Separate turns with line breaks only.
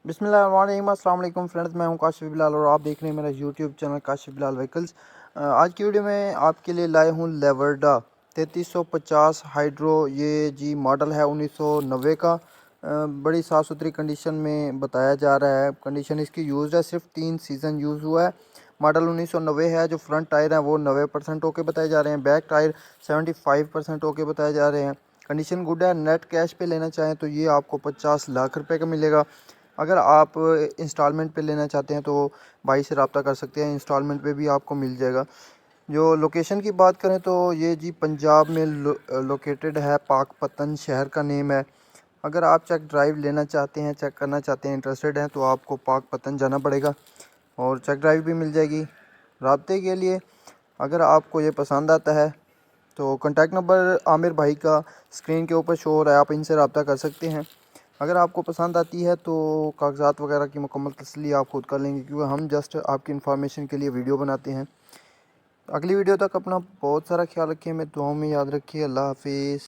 बिस्मिल्लाहिर्रहमानिर्रहीम। अस्सलाम वालेकुम फ्रेंड्स, मैं हूं काशिफ बिलाल और आप देख रहे हैं मेरा YouTube channel Kashif Bilal vehicles. आज की वीडियो में आपके लिए लाए हूं लेवर्डा 3350 हाइड्रो। ये जी मॉडल है 1990 का। बड़ी साफ़ सुथरी कंडीशन में बताया जा रहा है। कंडीशन इसकी यूज़ है, सिर्फ 3 सीज़न यूज़ हुआ है। मॉडल 1990 है। जो फ्रंट टायर हैं वो 90% ओके बताए जा रहे हैं, बैक टायर 75% ओके बताए जा रहे हैं। कंडीशन गुड है। नेट कैश पे लेना चाहें तो ये आपको 50 लाख रुपए का मिलेगा। अगर आप इंस्टॉलमेंट पे लेना चाहते हैं तो भाई से रब्ता कर सकते हैं, इंस्टॉलमेंट पे भी आपको मिल जाएगा। जो लोकेशन की बात करें तो ये जी पंजाब में लोकेटेड है। पाकपतन शहर का नेम है। अगर आप चेक ड्राइव लेना चाहते हैं, चेक करना चाहते हैं, इंटरेस्टेड हैं, तो आपको पाकपतन जाना पड़ेगा और चेक ड्राइव भी मिल जाएगी। रब्ते के लिए अगर आपको ये पसंद आता है तो कॉन्टैक्ट नंबर आमिर भाई का स्क्रीन के ऊपर शो हो रहा है, आप इनसे रब्ता कर सकते हैं। अगर आपको पसंद आती है तो कागज़ात वगैरह की मुकम्मल तसल्ली आप खुद कर लेंगे, क्योंकि हम जस्ट आपकी इन्फॉर्मेशन के लिए वीडियो बनाते हैं। अगली वीडियो तक अपना बहुत सारा ख्याल रखिए, मैं दुआओं में याद रखिए। अल्लाह हाफिज़।